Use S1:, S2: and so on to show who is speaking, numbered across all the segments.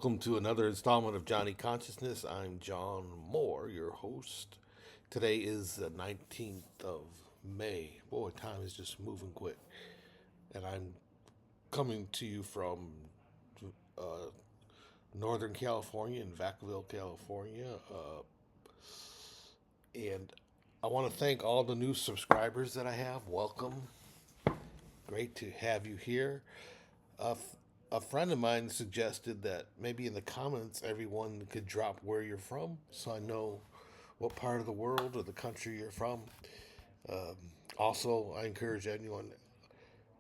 S1: Welcome to another installment of Johnny Consciousness. I'm John Moore, your host. Today is the 19th of May. Boy, time is just moving quick. And I'm coming to you from uh, Northern California, in Vacaville, California. And I want to thank all the new subscribers that I have. Welcome. Great to have you here. Uh, a friend of mine suggested that maybe in the comments everyone could drop where you're from so I know what part of the world or the country you're from. Um, Also, I encourage anyone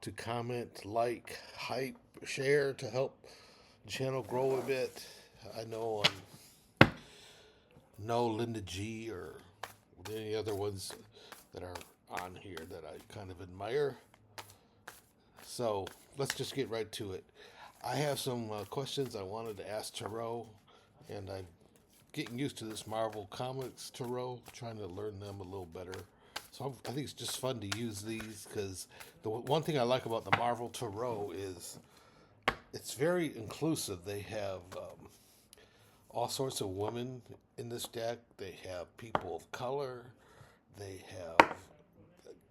S1: to comment, like, hype, share to help the channel grow a bit. I know Linda G or any other ones that are on here that I kind of admire. So let's just get right to it. I have some questions I wanted to ask Tarot, and I'm getting used to this Marvel Comics Tarot, trying to learn them a little better. So I think it's just fun to use these because the one thing I like about the Marvel Tarot is it's very inclusive. They have all sorts of women in this deck. They have people of color. They have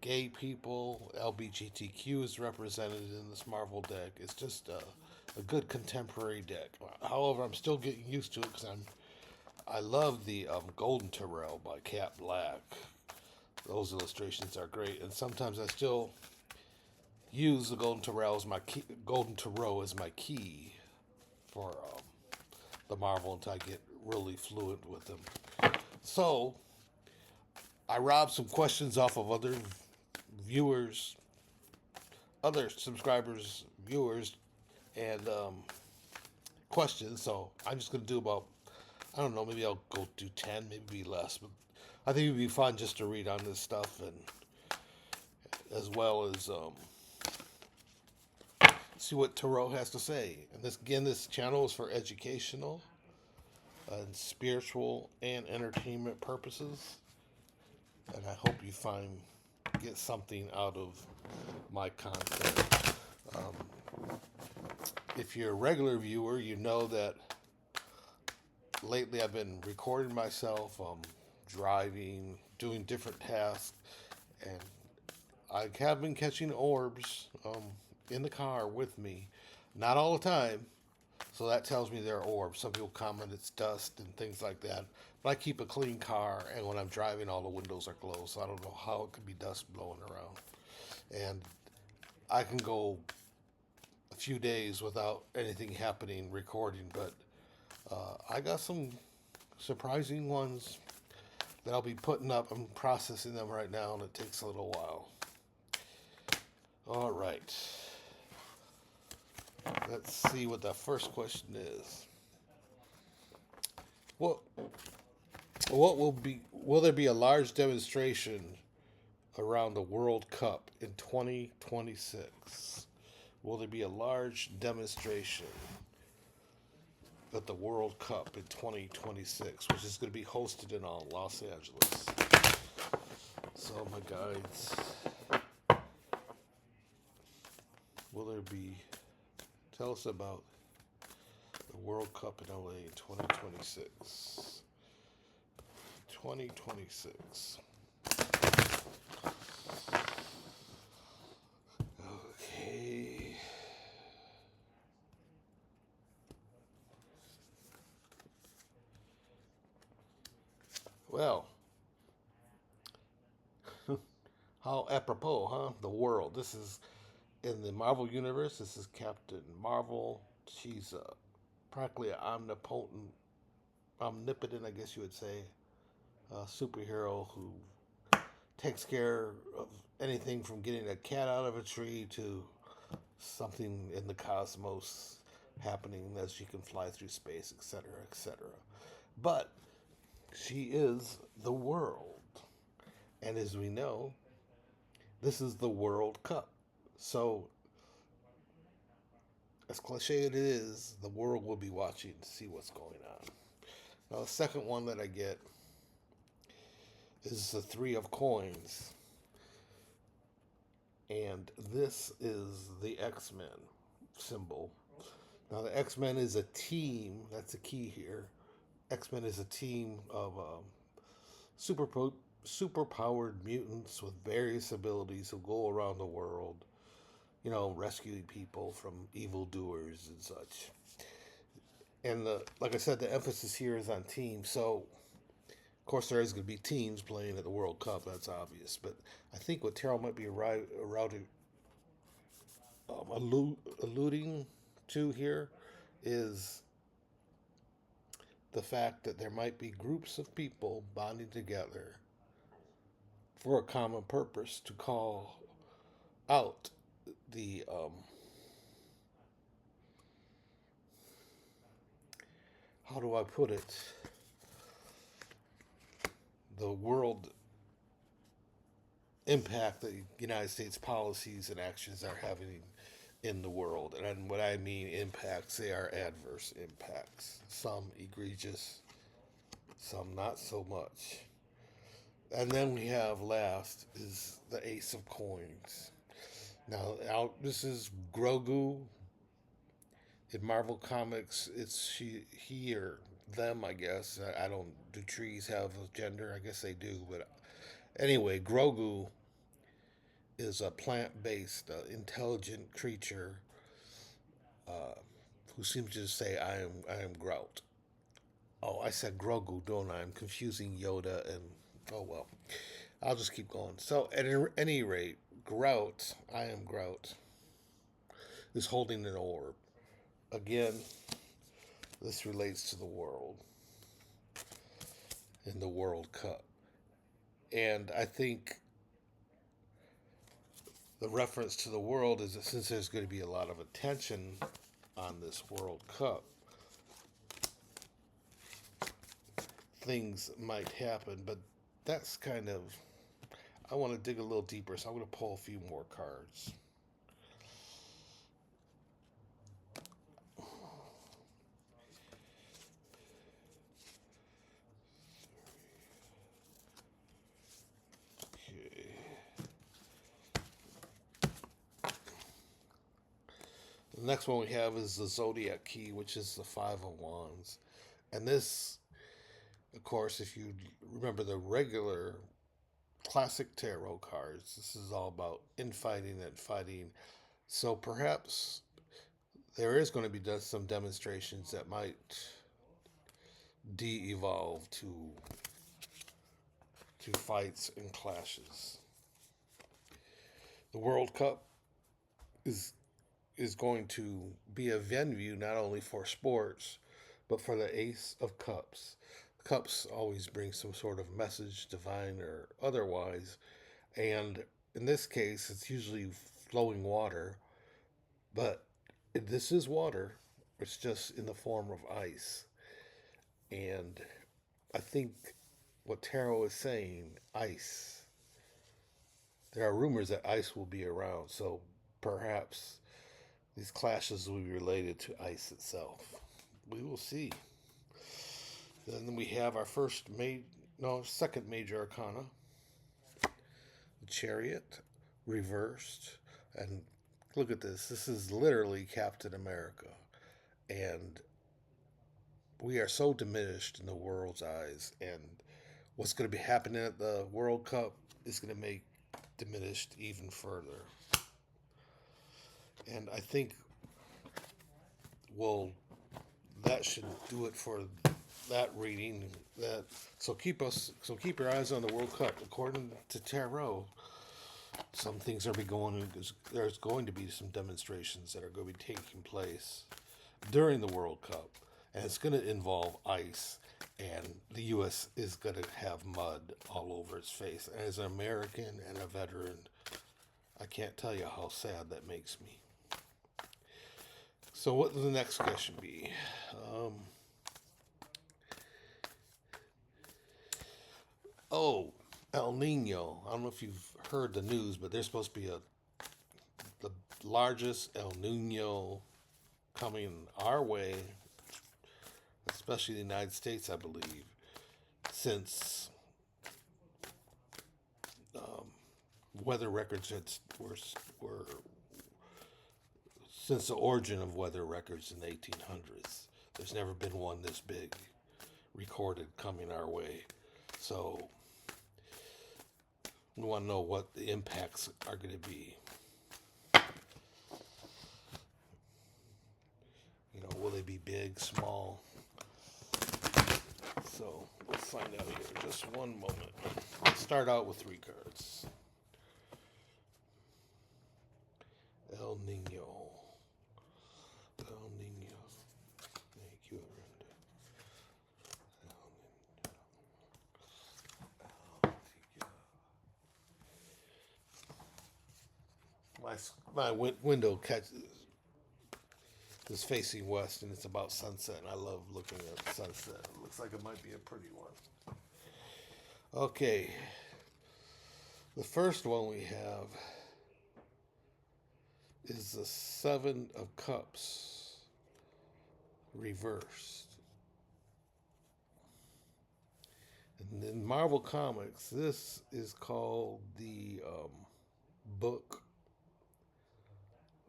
S1: gay people. LGBTQ is represented in this Marvel deck. It's just a good contemporary deck. However, I'm still getting used to it because I love the Golden Tarot by Cat Black. Those illustrations are great, and sometimes I still use the Golden Tarot as my key, for the Marvel until I get really fluent with them. So I robbed some questions off of viewers, other subscribers, viewers, and questions. So I'm just going to do about, I don't know, maybe I'll go do 10, maybe less. But I think it would be fun just to read on this stuff, and as well as see what Tarot has to say. And this channel is for educational and spiritual and entertainment purposes. And I hope you get something out of my content. If you're a regular viewer, you know that lately I've been recording myself, driving, doing different tasks, and I have been catching orbs in the car with me. Not all the time, so that tells me they're orbs. Some people comment it's dust and things like that. But I keep a clean car, and when I'm driving, all the windows are closed, so I don't know how it could be dust blowing around. And I can go a few days without anything happening recording, but I got some surprising ones that I'll be putting up. I'm processing them right now, and it takes a little while. All right. Let's see what the first question is. What will there be a large demonstration around the World Cup in 2026? Will there be a large demonstration at the World Cup in 2026, which is going to be hosted in Los Angeles? So my guides, will there be? Tell us about the World Cup in LA in 2026. 2026. Okay. Well, how apropos, huh? The world. This is in the Marvel universe. This is Captain Marvel. She's practically an omnipotent, I guess you would say, superhero who takes care of anything from getting a cat out of a tree to something in the cosmos happening as she can fly through space, etc., etc. But she is the world. And as we know, this is the World Cup. So, as cliche it is, the world will be watching to see what's going on. Now, the second one that I get is the Three of Coins. And this is the X-Men symbol. Now, the X-Men is a team. That's the key here. X-Men is a team of super super powered mutants with various abilities who go around the world, rescuing people from evildoers and such. And like I said, the emphasis here is on teams. So, of course, there is going to be teams playing at the World Cup. That's obvious. But I think what Terrell might be alluding to here is the fact that there might be groups of people bonding together for a common purpose to call out the how do I put it, the world impact that United States policies and actions are having in the world. And what I mean impacts, they are adverse impacts. Some egregious, some not so much. And then we have last is the Ace of Coins. Now, this is Grogu. In Marvel Comics, it's he or them, I guess. I don't. Do trees have a gender? I guess they do. But anyway, Grogu is a plant-based, intelligent creature who seems to say, "I am Grout." Oh, I said Grogu, don't I? I'm confusing Yoda and oh well. I'll just keep going. So at any rate, Grout, I am Grout, is holding an orb. Again, this relates to the world in the World Cup. And I think the reference to the world is that since there's going to be a lot of attention on this World Cup, things might happen. But that's kind of, I want to dig a little deeper, so I'm going to pull a few more cards. The next one we have is the Zodiac Key, which is the Five of Wands. And this, of course, if you remember the regular classic tarot cards, this is all about infighting and fighting. So perhaps there is going to be some demonstrations that might de-evolve to fights and clashes. The World Cup is going to be a venue not only for sports, but for the Ace of Cups. Cups always bring some sort of message, divine or otherwise, and in this case, it's usually flowing water, but this is water. It's just in the form of ice. And I think what tarot is saying, ice. There are rumors that ice will be around, so perhaps these clashes will be related to ice itself. We will see. Then we have our second major arcana, the Chariot, reversed. And look at this. This is literally Captain America. And we are so diminished in the world's eyes. And what's going to be happening at the World Cup is going to make diminished even further. And I think, well, that should do it for that reading. Keep your eyes on the World Cup. According to tarot, some things are there's going to be some demonstrations that are going to be taking place during the World Cup, and it's going to involve ice, and the U.S. is going to have mud all over its face. And as an American and a veteran, I can't tell you how sad that makes me. So what will the next question be? El Nino. I don't know if you've heard the news, but there's supposed to be the largest El Nino coming our way, especially the United States, I believe, since weather records were since the origin of weather records in the 1800s. There's never been one this big recorded coming our way. So we want to know what the impacts are going to be. You know, will they be big, small? So let's find out here. Just one moment. Let's start out with 3 cards. El Nino. El Nino. Thank you, Aranda. My window is facing west, and it's about sunset, and I love looking at sunset. It looks like it might be a pretty one. Okay. The first one we have is the 7 of Cups reversed. And in Marvel Comics, this is called the book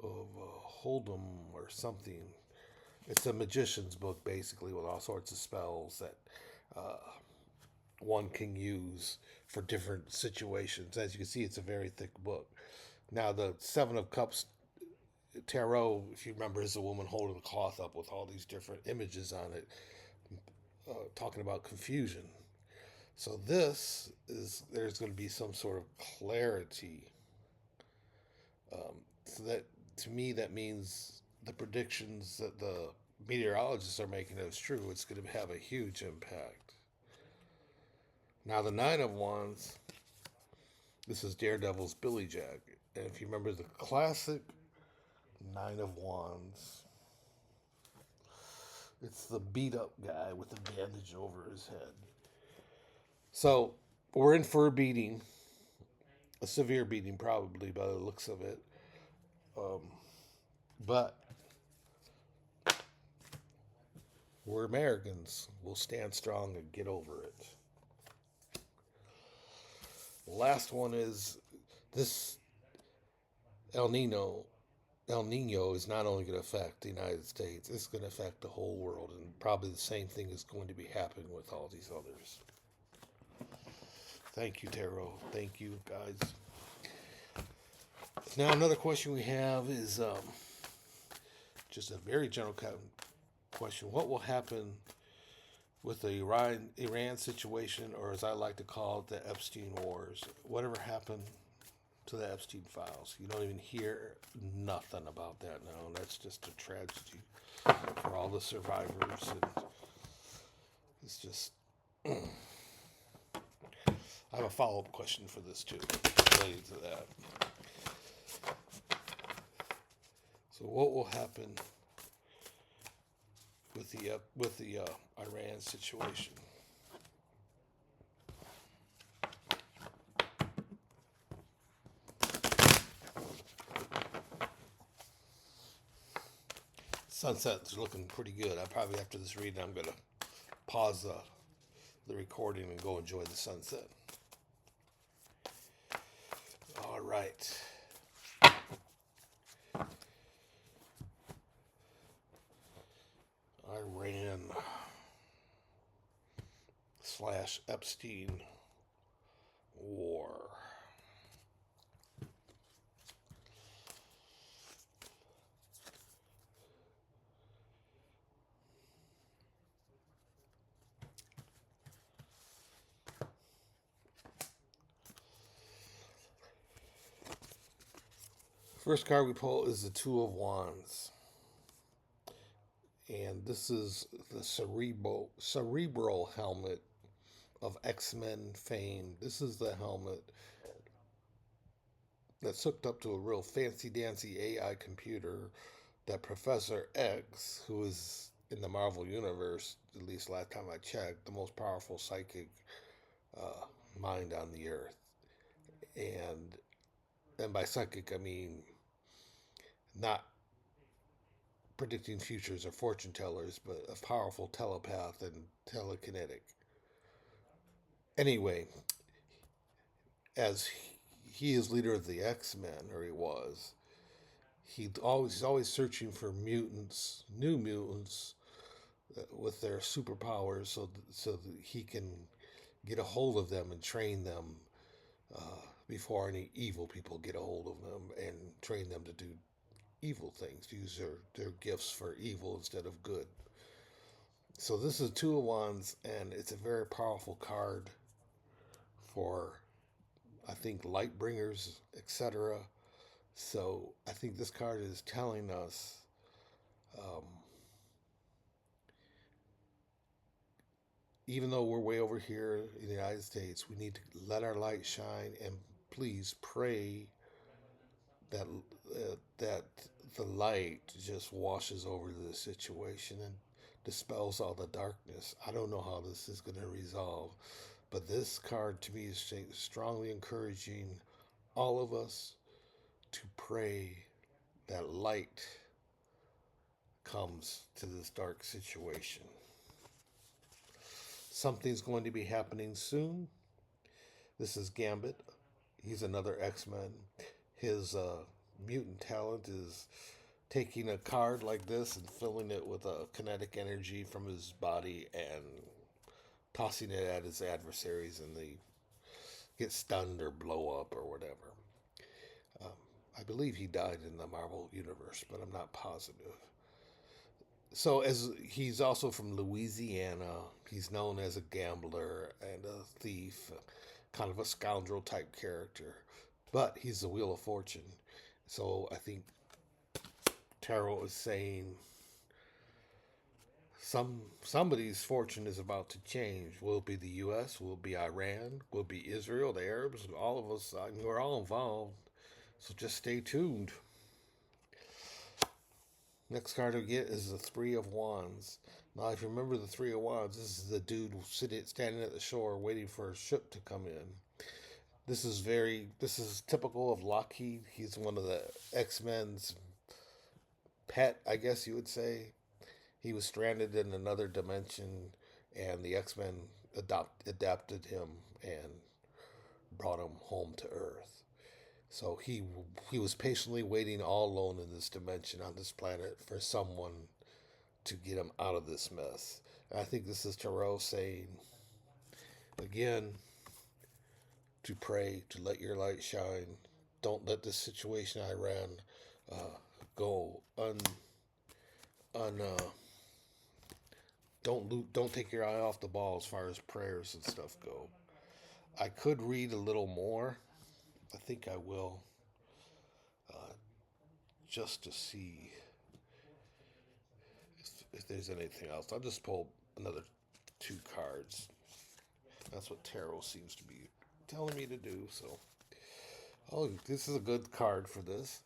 S1: of Hold'em or something. It's a magician's book, basically, with all sorts of spells that one can use for different situations. As you can see, it's a very thick book. Now, the 7 of Cups tarot, if you remember, is a woman holding a cloth up with all these different images on it, talking about confusion. So this is, there's going to be some sort of clarity. So that, to me, that means the predictions that the meteorologists are making is true. It's going to have a huge impact. Now the 9 of Wands, this is Daredevil's Billy Jack. And if you remember the classic 9 of Wands, it's the beat up guy with the bandage over his head. So we're in for a beating, a severe beating probably by the looks of it. But we're Americans. We'll stand strong and get over it. The last one is this El Nino. El Nino is not only going to affect the United States, it's going to affect the whole world. And probably the same thing is going to be happening with all these others. Thank you, Tarot. Thank you, guys. Now, another question we have is just a very general question. What will happen with the Iran situation, or as I like to call it, the Epstein Wars? Whatever happened to the Epstein files? You don't even hear nothing about that now. That's just a tragedy for all the survivors. And it's just... I have a follow-up question for this, too, related to that. So what will happen with the Iran situation? Sunset's looking pretty good. I probably, after this reading, I'm going to pause the recording and go enjoy the sunset. All right. Iran / Epstein war. First card we pull is the 2 of Wands. And this is the cerebral helmet of X-Men fame. This is the helmet that's hooked up to a real fancy-dancy AI computer that Professor X, who is in the Marvel Universe, at least last time I checked, the most powerful psychic mind on the earth. And by psychic, I mean not predicting futures or fortune tellers, but a powerful telepath and telekinetic. Anyway, as he is leader of the X-Men, or he was, He's always searching for mutants, new mutants with their superpowers, so that he can get a hold of them and train them before any evil people get a hold of them and train them to do evil things, use their gifts for evil instead of good. So this is Two of Wands, and it's a very powerful card for, I think, light bringers, etc. So I think this card is telling us, um, even though we're way over here in the United States, we need to let our light shine and please pray that that the light just washes over the situation and dispels all the darkness. I don't know how this is going to resolve, but this card to me is strongly encouraging all of us to pray that light comes to this dark situation. Something's going to be happening soon. This is Gambit. He's another X-Men. His mutant talent is taking a card like this and filling it with a kinetic energy from his body and tossing it at his adversaries, and they get stunned or blow up or whatever. Um, I believe he died in the Marvel universe, but I'm not positive. So, as he's also from Louisiana, he's known as a gambler and a thief, kind of a scoundrel type character. But he's the Wheel of Fortune. So I think Tarot is saying somebody's fortune is about to change. Will it be the U.S.? Will it be Iran? Will it be Israel? The Arabs? All of us. I mean, we're all involved. So just stay tuned. Next card I get is the Three of Wands. Now, if you remember the Three of Wands, this is the dude standing at the shore waiting for a ship to come in. This is typical of Lockheed. He's one of the X-Men's pet, I guess you would say. He was stranded in another dimension, and the X-Men adapted him and brought him home to Earth. So he was patiently waiting all alone in this dimension on this planet for someone to get him out of this mess. And I think this is Tarot saying, again, to pray, to let your light shine. Don't let this situation in Iran go un don't take your eye off the ball as far as prayers and stuff go. I could read a little more. I think I will, just to see if there's anything else. I'll just pull another two cards. That's what tarot seems to be telling me to do. So, oh, this is a good card for this.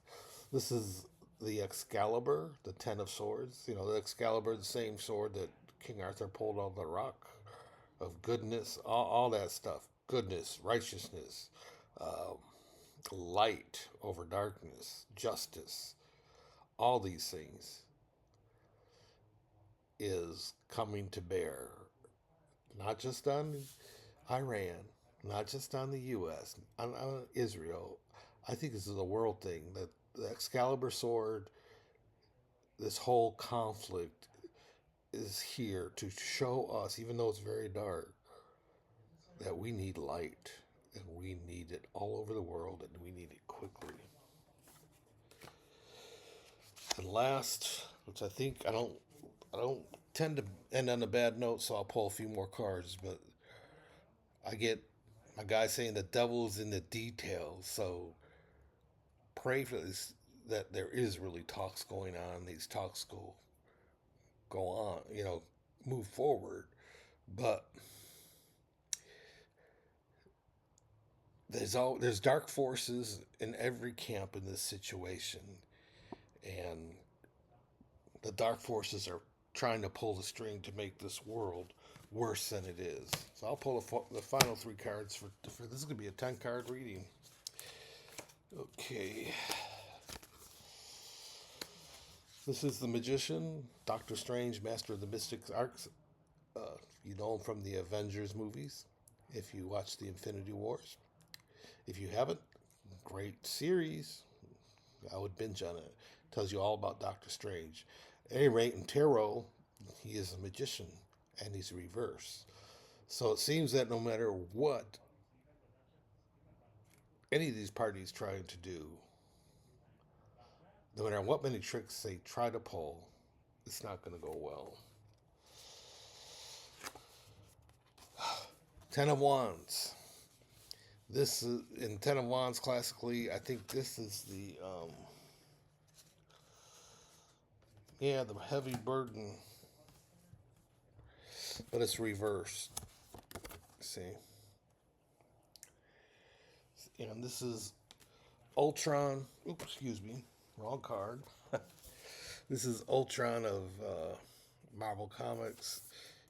S1: This is the Excalibur, the Ten of Swords. You know, the Excalibur, the same sword that King Arthur pulled on the rock of goodness, all that stuff. Goodness, righteousness, um, light over darkness, justice. All these things is coming to bear, not just on Iran, not just on the U.S., on Israel. I think this is a world thing. That the Excalibur sword, this whole conflict is here to show us, even though it's very dark, that we need light, and we need it all over the world, and we need it quickly. And last, which I don't tend to end on a bad note, so I'll pull a few more cards, but I get my guy saying the devil's in the details. So pray for this, that there is really talks going on. These talks go on, move forward. But there's dark forces in every camp in this situation, and the dark forces are trying to pull the string to make this world worse than it is. So I'll pull the final three cards for this is gonna be a 10-card reading. Okay. This is the Magician, Doctor Strange, Master of the Mystic Arts. You know him from the Avengers movies, if you watch the Infinity Wars. If you haven't, great series. I would binge on it. Tells you all about Doctor Strange. At any rate, in tarot, he is a magician and he's reverse. So it seems that no matter what any of these parties trying to do, no matter what many tricks they try to pull, it's not going to go well. Ten of Wands. This is in Ten of Wands classically. I think this is the heavy burden, but it's reversed. See, and this is Ultron. Oops, excuse me, wrong card. This is Ultron of Marvel Comics.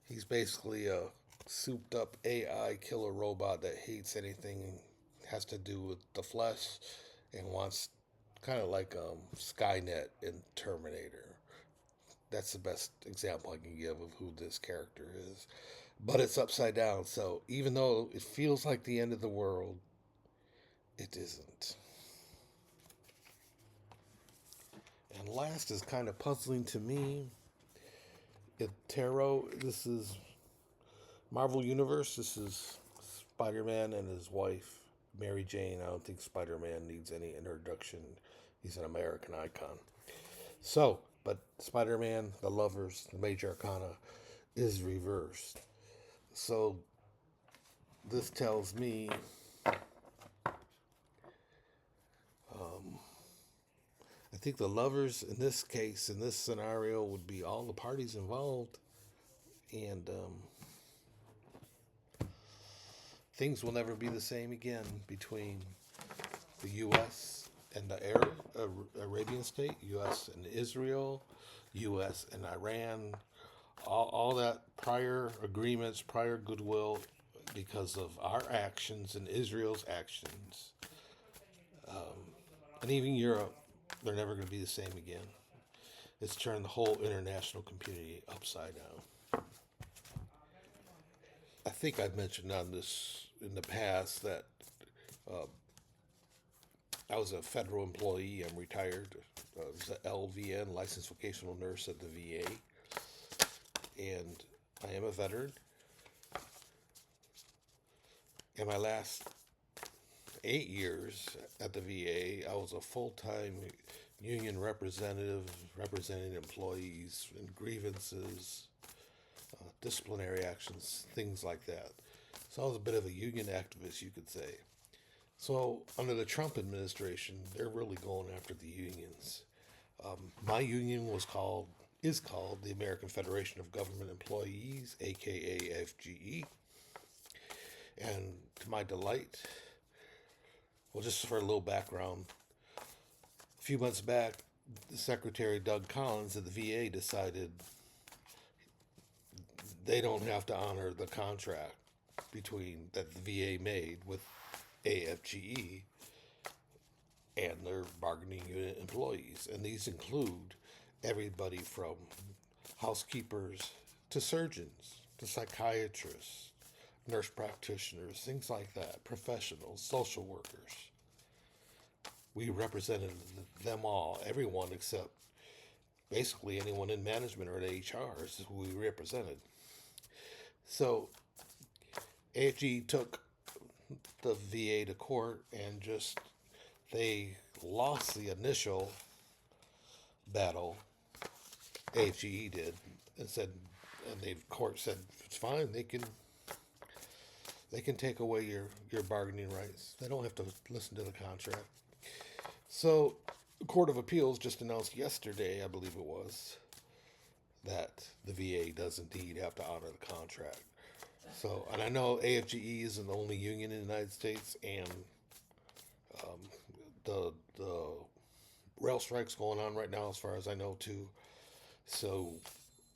S1: He's basically a souped up AI killer robot that hates anything has to do with the flesh and wants kind of like Skynet in Terminator. That's the best example I can give of who this character is. But it's upside down, so even though it feels like the end of the world, it isn't. And last is kind of puzzling to me. Tarot, this is Marvel Universe. This is Spider-Man and his wife, Mary Jane. I don't think Spider-Man needs any introduction. He's an American icon. So, but Spider-Man, the lovers, the major arcana, is reversed. So, this tells me I think the lovers in this case, in this scenario, would be all the parties involved. And things will never be the same again between the U.S. and the Arabian state, U.S. and Israel, U.S. and Iran, all that prior agreements, prior goodwill, because of our actions and Israel's actions, and even Europe, they're never going to be the same again. It's turned the whole international community upside down. I think I've mentioned on this in the past that I was a federal employee. I'm retired. I was an LVN, licensed vocational nurse at the VA, and I am a veteran. In my last 8 years at the VA, I was a full-time union representative, representing employees in grievances, disciplinary actions, things like that. So I was a bit of a union activist, you could say. So under the Trump administration, they're really going after the unions. My union is called the American Federation of Government Employees, aka FGE. And to my delight, well, just for a little background, a few months back, Secretary Doug Collins at the VA decided they don't have to honor the contract that the VA made with AFGE and their bargaining unit employees. And these include everybody from housekeepers to surgeons to psychiatrists, nurse practitioners, things like that, professionals, social workers. We represented them all, everyone except basically anyone in management or in HR is who we represented. So AFG took the VA to court and they lost the initial battle. AFGE did, and the court said it's fine. They can take away your bargaining rights. They don't have to listen to the contract. So the Court of Appeals just announced yesterday, I believe it was, that the VA does indeed have to honor the contract. So, and I know AFGE isn't the only union in the United States, and the rail strike's going on right now, as far as I know, too. So,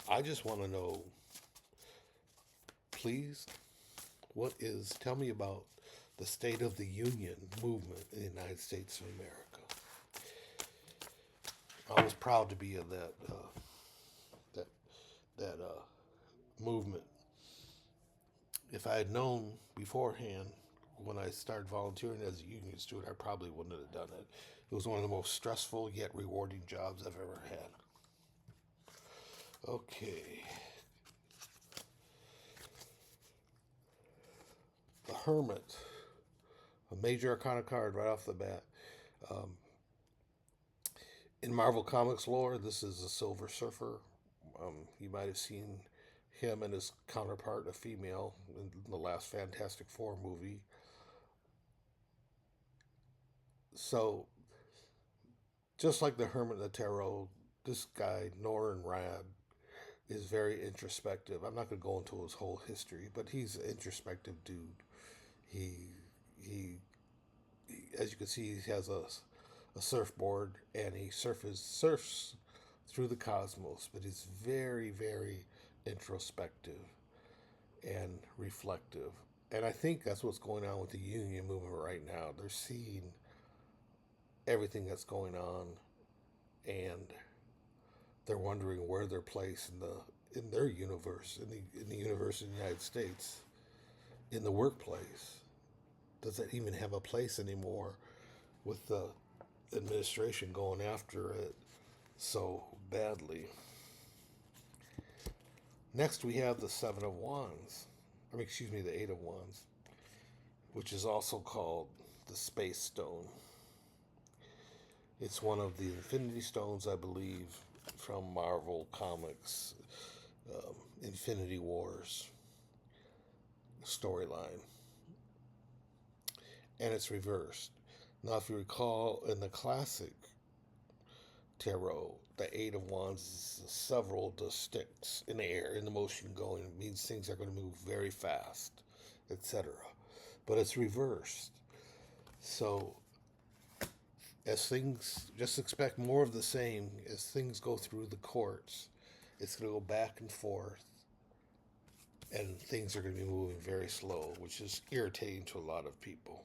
S1: I just want to know, please, tell me about the State of the Union movement in the United States of America. I was proud to be in that movement. If I had known beforehand when I started volunteering as a union student, I probably wouldn't have done it. It was one of the most stressful yet rewarding jobs I've ever had. Okay. The Hermit. A major arcana card right off the bat. Um, in Marvel Comics lore, this is a Silver Surfer. You might have seen him and his counterpart, a female, in the last Fantastic Four movie. So, just like the Hermit and the Tarot, this guy, Norin Rad, is very introspective. I'm not going to go into his whole history, but he's an introspective dude. He, he, as you can see, he has a surfboard and he surfs through the cosmos, but he's very, very introspective and reflective. And I think that's what's going on with the union movement right now. They're seeing everything that's going on, and they're wondering where their place in their universe, in the universe of the United States, in the workplace. Does it even have a place anymore with the administration going after it so badly? Next, we have the Seven of Wands. The Eight of Wands, which is also called the Space Stone. It's one of the Infinity Stones, I believe, from Marvel Comics, Infinity Wars storyline. And it's reversed. Now, if you recall, in the classic tarot, the Eight of Wands is several of the sticks in the air, in the motion going. It means things are going to move very fast, etc. But it's reversed. So, as things, just expect more of the same as things go through the courts. It's going to go back and forth, and things are going to be moving very slow, which is irritating to a lot of people.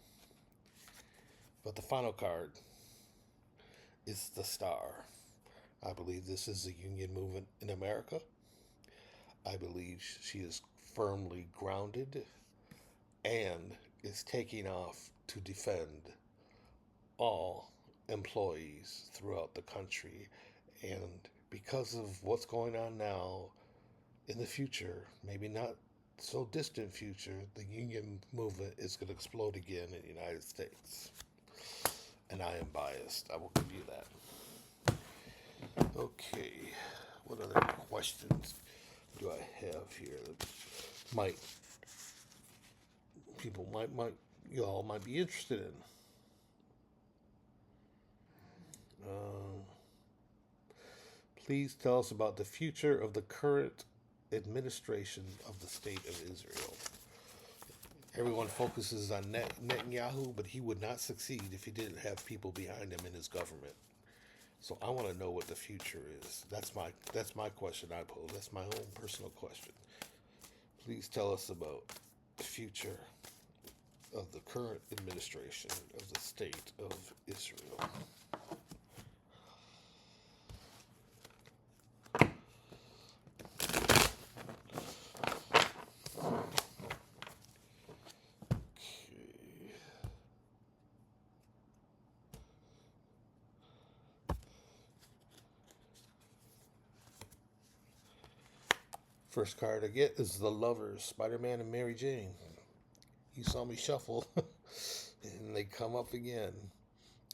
S1: But the final card is the Star. I believe this is the union movement in America. I believe she is firmly grounded and is taking off to defend all employees throughout the country. And because of what's going on now, in the future, maybe not so distant future, the union movement is going to explode again in the United States. And I am biased. I will give you that. Okay, what other questions do I have here that you all might be interested in? Please tell us about the future of the current administration of the state of Israel. Everyone focuses on Netanyahu, but he would not succeed if he didn't have people behind him in his government. So I want to know what the future is. That's my question I pose. That's my own personal question. Please tell us about the future of the current administration of the state of Israel. First card I get is the Lovers, Spider-Man and Mary Jane. You saw me shuffle, and they come up again.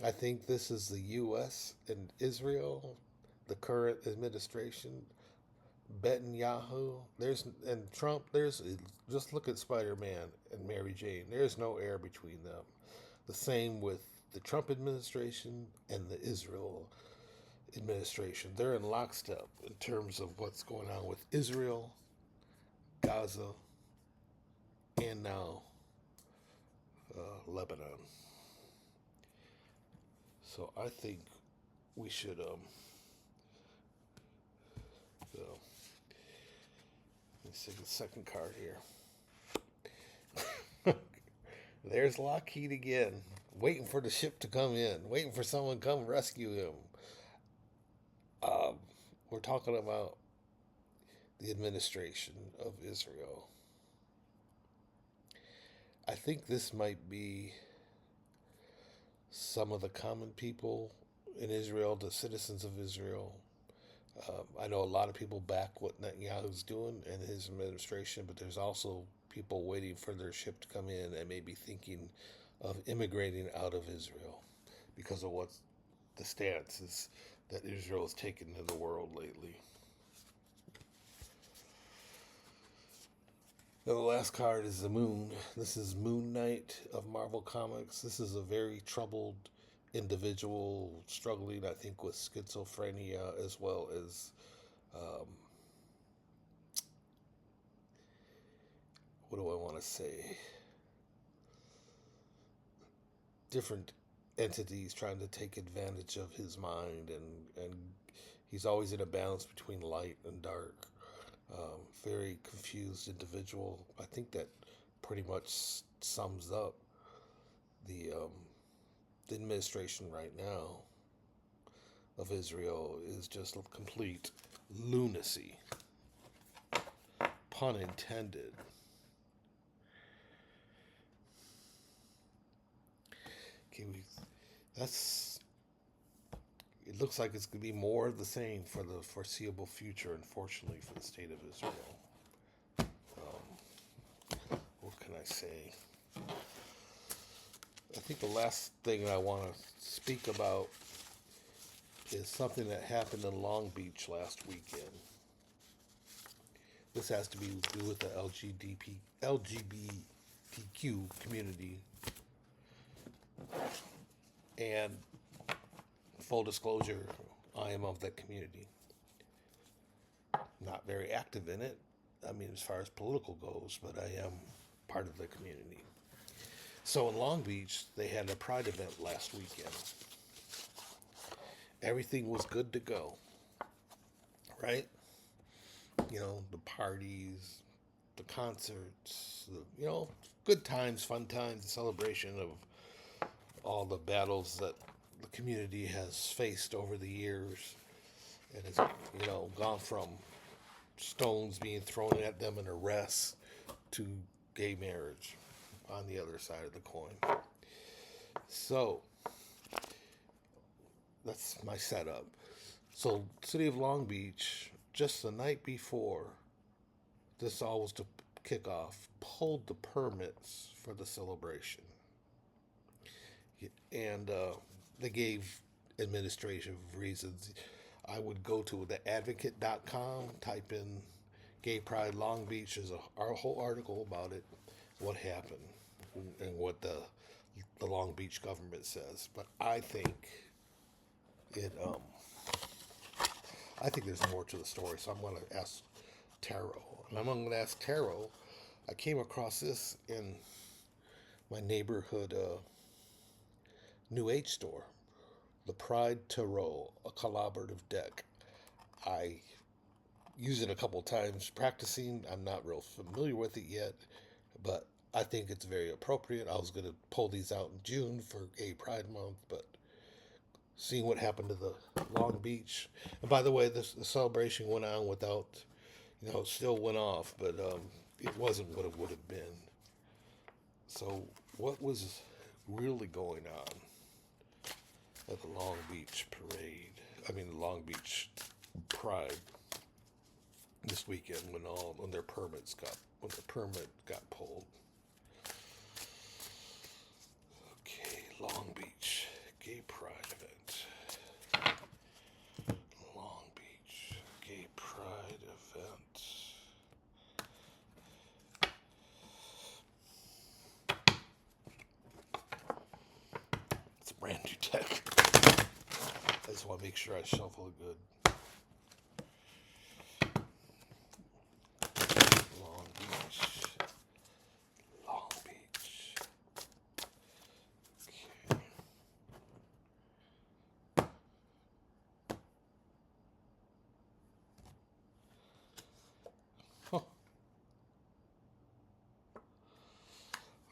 S1: I think this is the U.S. and Israel, the current administration. Netanyahu, and Trump. Just look at Spider-Man and Mary Jane. There's no air between them. The same with the Trump administration and the Israel administration. They're in lockstep in terms of what's going on with Israel, Gaza, and now Lebanon. So I think we should let's see the second card here. There's Lockheed again, waiting for the ship to come in, waiting for someone to come rescue him. We're talking about the administration of Israel. I think this might be some of the common people in Israel, the citizens of Israel. I know a lot of people back what Netanyahu's doing and his administration, but there's also people waiting for their ship to come in and maybe thinking of immigrating out of Israel because of what the stance is that Israel has taken in the world lately. Now, the last card is the Moon. This is Moon Knight of Marvel Comics. This is a very troubled individual struggling, I think, with schizophrenia as well as um, what do I want to say? Different entities trying to take advantage of his mind, and he's always in a balance between light and dark. Very confused individual. I think that pretty much sums up the administration right now of Israel is just complete lunacy. Pun intended. Okay, that's. It looks like it's going to be more of the same for the foreseeable future, unfortunately, for the state of Israel. What can I say? I think the last thing I want to speak about is something that happened in Long Beach last weekend. This has to do with the LGBTQ community. And full disclosure, I am of that community. Not very active in it, I mean, as far as political goes, but I am part of the community. So in Long Beach, they had a Pride event last weekend. Everything was good to go, right? You know, the parties, the concerts, good times, fun times, the celebration of all the battles that the community has faced over the years, and has, gone from stones being thrown at them and arrests to gay marriage on the other side of the coin. So that's my setup. So, City of Long Beach, just the night before this all was to kick off, pulled the permits for the celebration. And they gave administrative reasons. I would go to theadvocate.com, type in Gay Pride Long Beach. There's a whole article about it, what happened, and what the Long Beach government says. But I think I think there's more to the story, so I'm going to ask Taro. And I'm going to ask Taro. I came across this in my neighborhood New Age store, the Pride Tarot, a collaborative deck. I used it a couple times practicing. I'm not real familiar with it yet, but I think it's very appropriate. I was going to pull these out in June for Gay Pride Month, but seeing what happened to the Long Beach. And by the way, the celebration went on without, it still went off, but it wasn't what it would have been. So what was really going on at the Long Beach parade? The Long Beach Pride this weekend when their permit got pulled. Okay, Long Beach Gay Pride event. Long Beach Gay Pride event. It's a brand new deck. I just want to make sure I shuffle it good. Long Beach. Long Beach. Okay. Huh.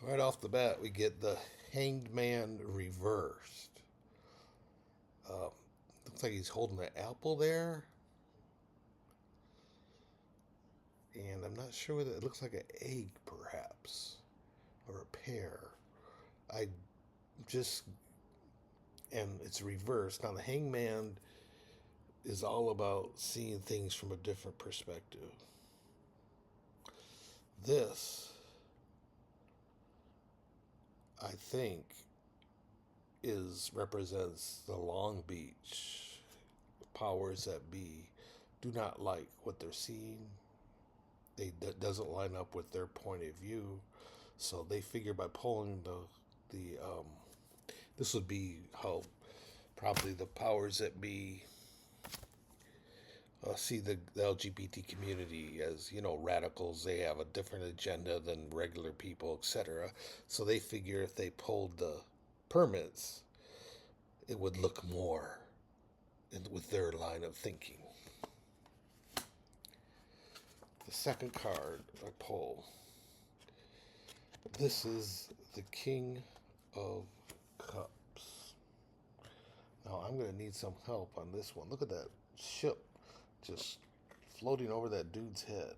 S1: Right off the bat, we get the Hanged Man reversed. Looks like he's holding an apple there. And I'm not sure whether it looks like an egg, perhaps. or a pair. I just, and it's reversed. Now, the hangman is all about seeing things from a different perspective. This, I think, is represents the Long Beach powers that be do not like what they're seeing. That doesn't line up with their point of view, so they figure by pulling the this would be how probably the powers that be see the LGBT community as, radicals. They have a different agenda than regular people, etc. So they figure if they pulled the permits, it would look more with their line of thinking. The second card I pull. This is the King of Cups. Now I'm going to need some help on this one. Look at that ship just floating over that dude's head.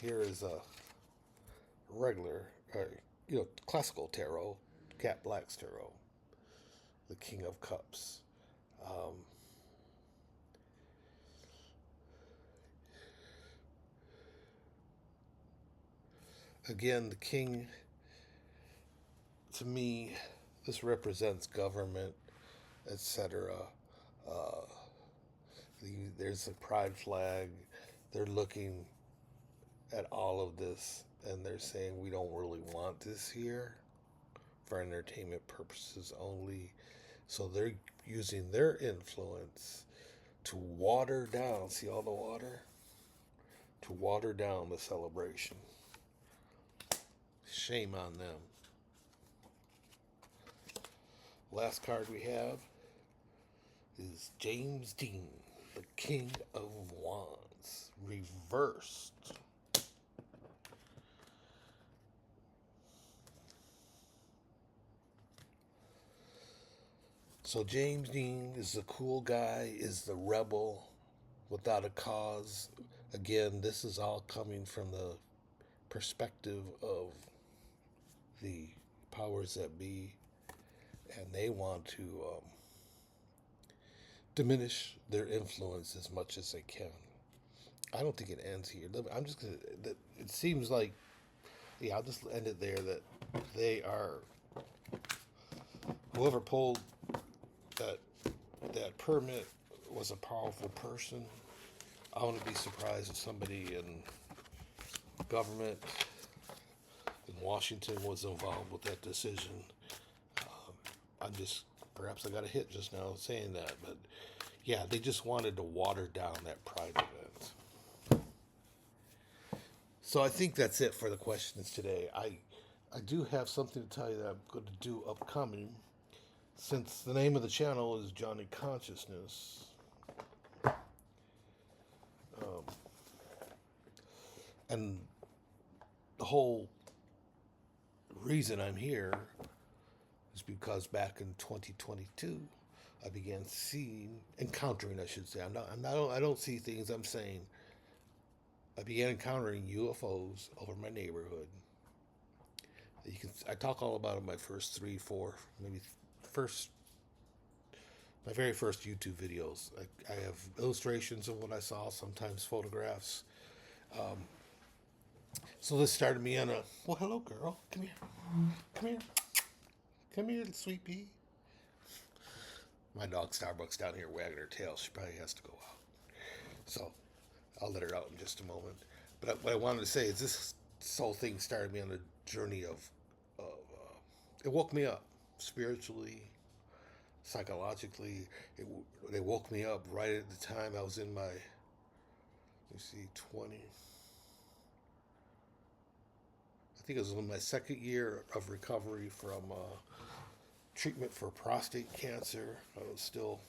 S1: Here is a regular, classical tarot, Cat Black's tarot, the King of Cups. Again, the king, to me, this represents government, etc. There's a pride flag. They're looking at all of this and they're saying we don't really want this here for entertainment purposes only. So they're using their influence to water down, see all the water? To water down the celebration. Shame on them. Last card we have is James Dean, the King of Wands, reversed. So James Dean is the cool guy, is the rebel without a cause. Again, this is all coming from the perspective of the powers that be, and they want to diminish their influence as much as they can. I don't think it ends here. I'm just gonna. It seems like, yeah, I'll just end it there. That they are, whoever pulled that permit was a powerful person. I wouldn't be surprised if somebody in government in Washington was involved with that decision. Perhaps I got a hit just now saying that, but yeah, they just wanted to water down that pride event. So I think that's it for the questions today. I do have something to tell you that I'm going to do upcoming. Since the name of the channel is Johnny Consciousness, and the whole reason I'm here is because back in 2022, I began encountering, I should say. I don't see things. I'm saying I began encountering UFOs over my neighborhood. I talk all about it in my first 3, 4, maybe my very first YouTube videos. I have illustrations of what I saw, sometimes photographs. So this started me on well, hello, girl. Come here. Come here. Come here, sweet pea. My dog Starbucks down here wagging her tail. She probably has to go out. So I'll let her out in just a moment. But what I wanted to say is this whole thing started me on a journey of it woke me up spiritually, psychologically. They woke me up right at the time I was in my, 20. I think it was in my second year of recovery from treatment for prostate cancer. I was still,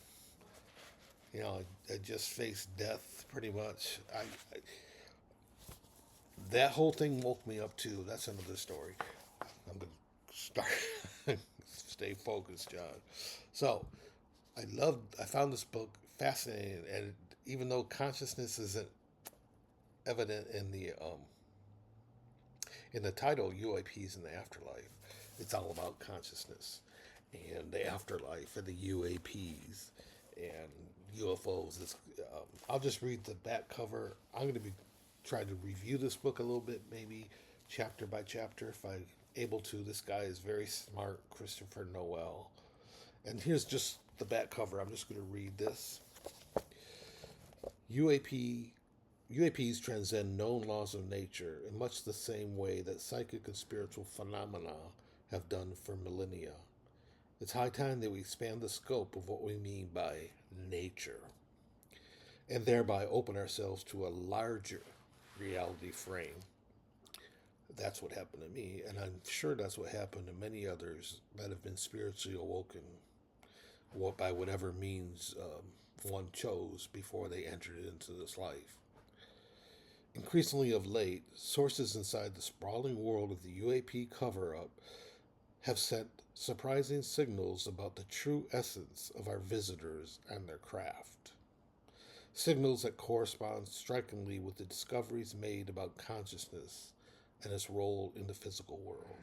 S1: I just faced death pretty much. That whole thing woke me up too. That's another story. I'm going to start, stay focused, John. So, I found this book fascinating, and even though consciousness isn't evident in In the title, UAPs in the Afterlife, it's all about consciousness and the afterlife and the UAPs and UFOs. I'll just read the back cover. I'm going to be trying to review this book a little bit, maybe chapter by chapter if I'm able to. This guy is very smart, Christopher Noel. And here's just the back cover. I'm just going to read this. UAP UAPs transcend known laws of nature in much the same way that psychic and spiritual phenomena have done for millennia. It's high time that we expand the scope of what we mean by nature and thereby open ourselves to a larger reality frame. That's what happened to me, and I'm sure that's what happened to many others that have been spiritually awoken by whatever means one chose before they entered into this life. Increasingly of late, sources inside the sprawling world of the UAP cover up have sent surprising signals about the true essence of our visitors and their craft. Signals that correspond strikingly with the discoveries made about consciousness and its role in the physical world.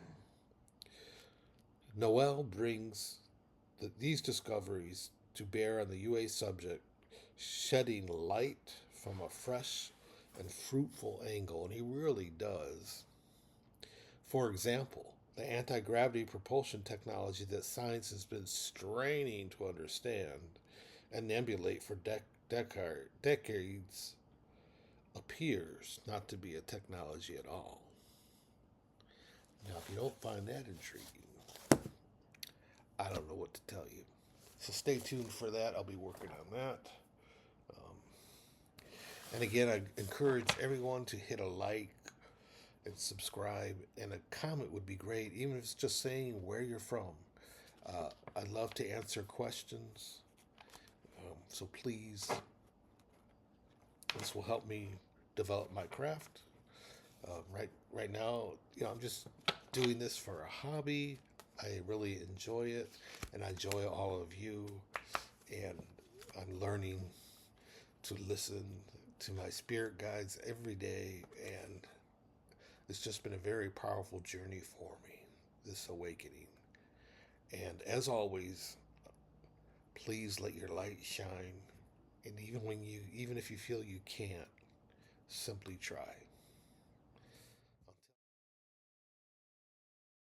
S1: Noel brings these discoveries to bear on the UA subject, shedding light from a fresh and fruitful angle, and he really does. For example, the anti-gravity propulsion technology that science has been straining to understand and emulate for decades appears not to be a technology at all. Now, if you don't find that intriguing, I don't know what to tell you. So stay tuned for that. I'll be working on that. And again, I encourage everyone to hit a like and subscribe, and a comment would be great, even if it's just saying where you're from. I'd love to answer questions, so please, this will help me develop my craft. Right now, I'm just doing this for a hobby. I really enjoy it, and I enjoy all of you, and I'm learning to listen to my spirit guides every day, and it's just been a very powerful journey for me, this awakening. And as always, please let your light shine, and even if you feel you can't, simply try.